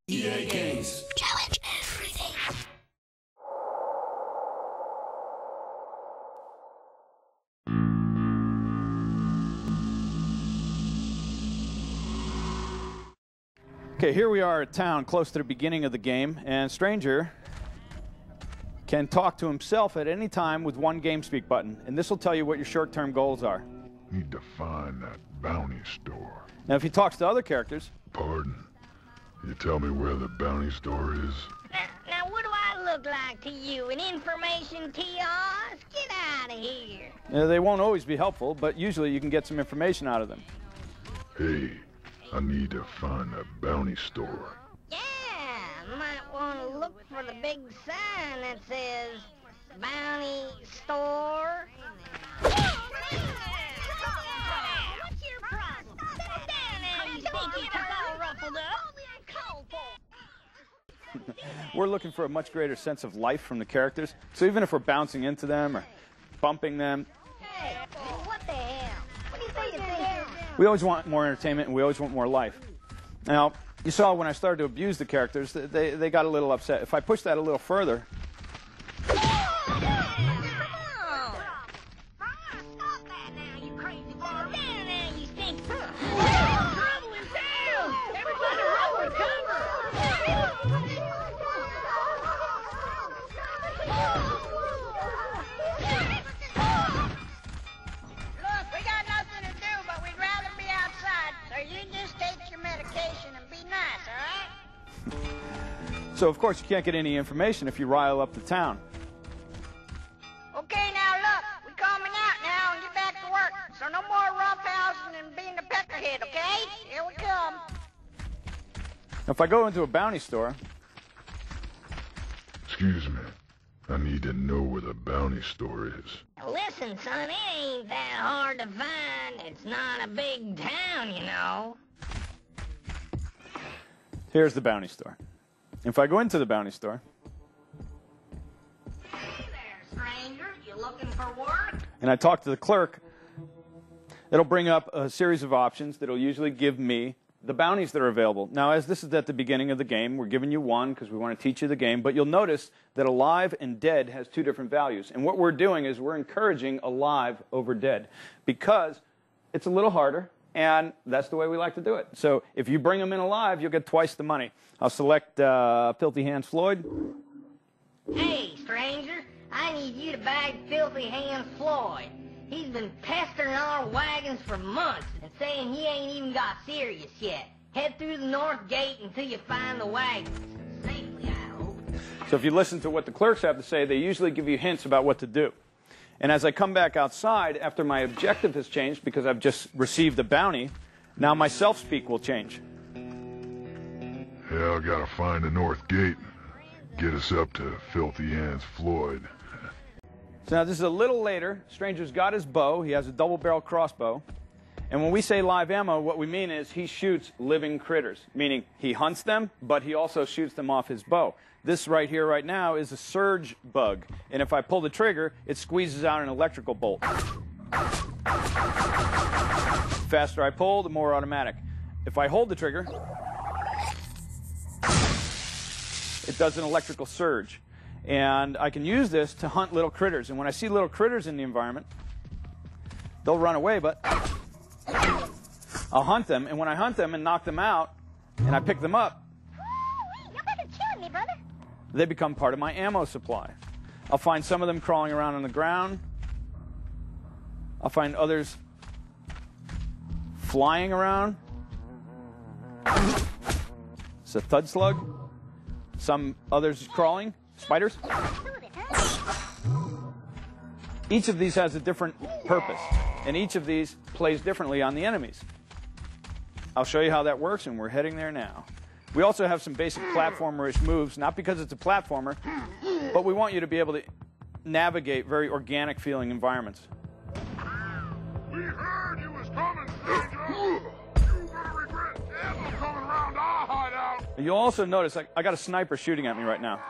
EA Games. Challenge everything. Okay, here we are at town, close to the beginning of the game, and Stranger can talk to himself at any time with one GameSpeak button, and this will tell you what your short-term goals are. Need to find that bounty store. Now, if he talks to other characters... Pardon? You tell me where the bounty store is? Now what do I look like to you? An information kiosk? Get out of here. They won't always be helpful, but usually you can get some information out of them. Hey, I need to find that bounty store. Yeah, might want to look for the big sign that says Bounty Store. What's your problem? Sit down now, you stinky took all ruffled up. We're looking for a much greater sense of life from the characters, so even if we're bouncing into them or bumping them, Hey, what the hell? What do you think you're doing? we always want more entertainment and we always want more life. Now, you saw when I started to abuse the characters, they got a little upset. If I push that a little further... So, of course, you can't get any information if you rile up the town. Okay, now look, we coming out now and get back to work. So no more roughhousing and being a peckerhead, okay? Here we come. If I go into a bounty store... Excuse me. I need to know where the bounty store is. Listen, son, it ain't that hard to find. It's not a big town, you know. Here's the bounty store. If I go into the bounty store... Hey there, stranger. You looking for work? and I talk to the clerk, it'll bring up a series of options that'll usually give me the bounties that are available. Now, as this is at the beginning of the game, we're giving you one because we want to teach you the game, but you'll notice that alive and dead has two different values. And what we're doing is we're encouraging alive over dead because it's a little harder, and that's the way we like to do it. So if you bring them in alive, you'll get twice the money. I'll select Filthy Hands Floyd. Hey, stranger. I need you to bag Filthy Hands Floyd. He's been pestering our wagons for months and saying he ain't even got serious yet. Head through the north gate until you find the wagons. Safely, I hope. So if you listen to what the clerks have to say, they usually give you hints about what to do. And as I come back outside, after my objective has changed, because I've just received a bounty, now my self-speak will change. Yeah, I gotta find the north gate. Get us up to Filthy Hands Floyd. So now this is a little later. Stranger's got his bow. He has a double-barrel crossbow. And when we say live ammo, what we mean is he shoots living critters, meaning he hunts them, but he also shoots them off his bow. This right here, right now, is a surge bug. And if I pull the trigger, it squeezes out an electrical bolt. The faster I pull, the more automatic. If I hold the trigger, it does an electrical surge. And I can use this to hunt little critters. And when I see little critters in the environment, they'll run away, but I'll hunt them. And when I hunt them and knock them out, and I pick them up, You're fucking killing me, brother. they become part of my ammo supply. I'll find some of them crawling around on the ground. I'll find others flying around. It's a thud slug. Some others crawling. Spiders. Each of these has a different purpose, and each of these plays differently on the enemies. I'll show you how that works, and we're heading there now. We also have some basic platformer-ish moves, not because it's a platformer, but we want you to be able to navigate very organic-feeling environments. We heard you was coming, stranger. You better regret ever coming around our hideout. You'll also notice I got a sniper shooting at me right now.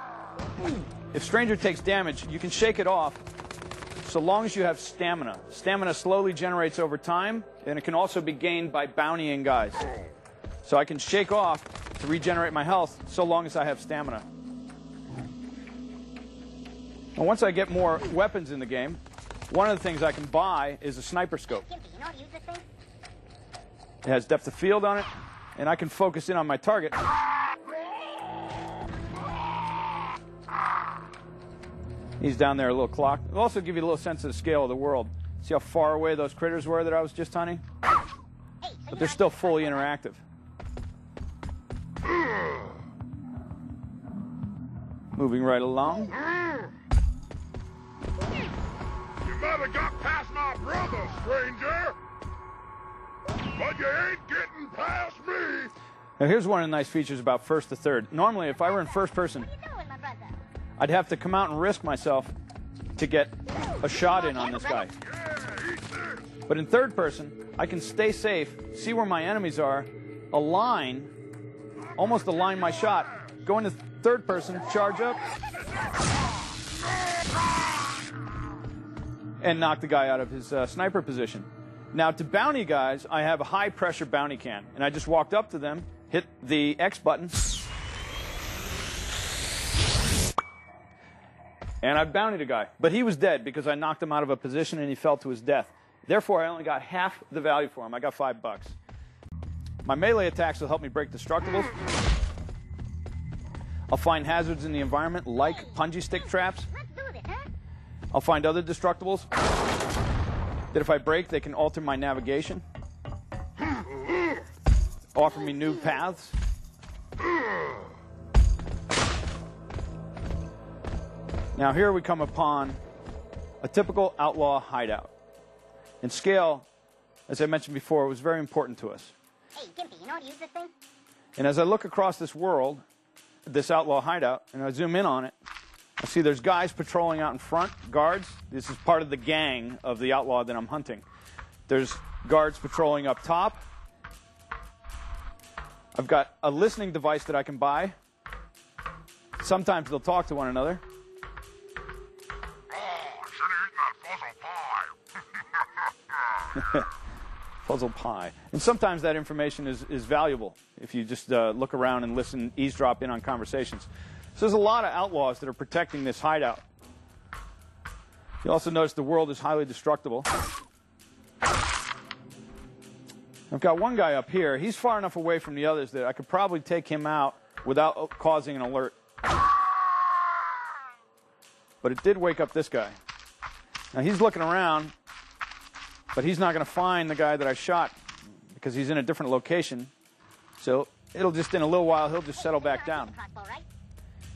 If Stranger takes damage, you can shake it off so long as you have stamina. Stamina slowly generates over time, and it can also be gained by bountying guys. So I can shake off to regenerate my health so long as I have stamina. And once I get more weapons in the game, one of the things I can buy is a sniper scope. It has depth of field on it, and I can focus in on my target. He's down there, a little clock. It'll also give you a little sense of the scale of the world. See how far away those critters were that I was just hunting? But they're still fully interactive. Moving right along. You might have got past my brother, stranger. But you ain't getting past me. Now here's one of the nice features about first to third. Normally, if I were in first person, I'd have to come out and risk myself to get a shot in on this guy. But in third person, I can stay safe, see where my enemies are, almost align my shot, go into third person, charge up, and knock the guy out of his sniper position. Now, to bounty guys, I have a high-pressure bounty can, and I just walked up to them, hit the X button, and I bountied a guy. But he was dead because I knocked him out of a position and he fell to his death. Therefore, I only got half the value for him. I got $5. My melee attacks will help me break destructibles. I'll find hazards in the environment, like punji stick traps. I'll find other destructibles that if I break, they can alter my navigation, offer me new paths. Now here we come upon a typical outlaw hideout. And scale, as I mentioned before, was very important to us. Hey, Gimpy, you know how to use this thing? And as I look across this world, this outlaw hideout, and I zoom in on it, I see there's guys patrolling out in front, guards. This is part of the gang of the outlaw that I'm hunting. There's guards patrolling up top. I've got a listening device that I can buy. Sometimes they'll talk to one another. Puzzle pie. And sometimes that information is valuable if you just look around and listen, eavesdrop in on conversations. So there's a lot of outlaws that are protecting this hideout. You also notice the world is highly destructible. I've got one guy up here. He's far enough away from the others that I could probably take him out without causing an alert. But it did wake up this guy. Now he's looking around, but he's not going to find the guy that I shot because he's in a different location. So it'll just, in a little while, he'll just settle back down.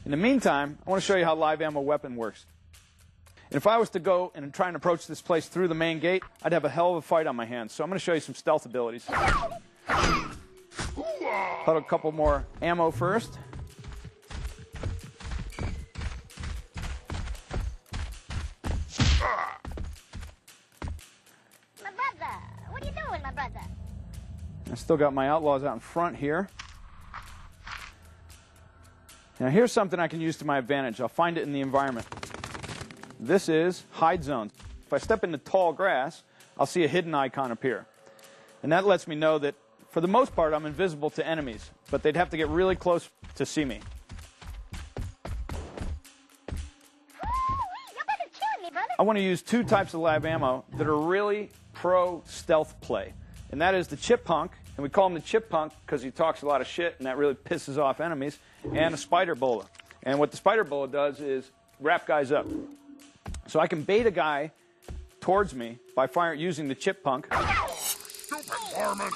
In the meantime, I want to show you how live ammo weapon works. And if I was to go and try and approach this place through the main gate, I'd have a hell of a fight on my hands. So I'm going to show you some stealth abilities. Put a couple more ammo first. My brother! What are you doing, my brother? I still got my outlaws out in front here. Now here's something I can use to my advantage. I'll find it in the environment. This is hide zones. If I step into tall grass, I'll see a hidden icon appear. And that lets me know that, for the most part, I'm invisible to enemies, but they'd have to get really close to see me. I want to use two types of live ammo that are really pro stealth play. And that is the chip punk, and we call him the chip punk because he talks a lot of shit and that really pisses off enemies, and a spider bullet. And what the spider bullet does is wrap guys up. So I can bait a guy towards me by using the chip punk. Stupid varmint!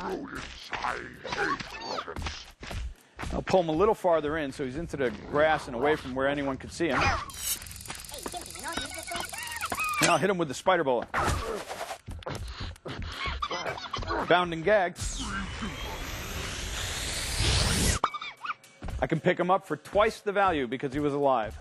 Rodents, I hate rodents. I'll pull him a little farther in so he's into the grass and away from where anyone could see him. And I'll hit him with the spider bullet. Bound and gagged. I can pick him up for twice the value because he was alive.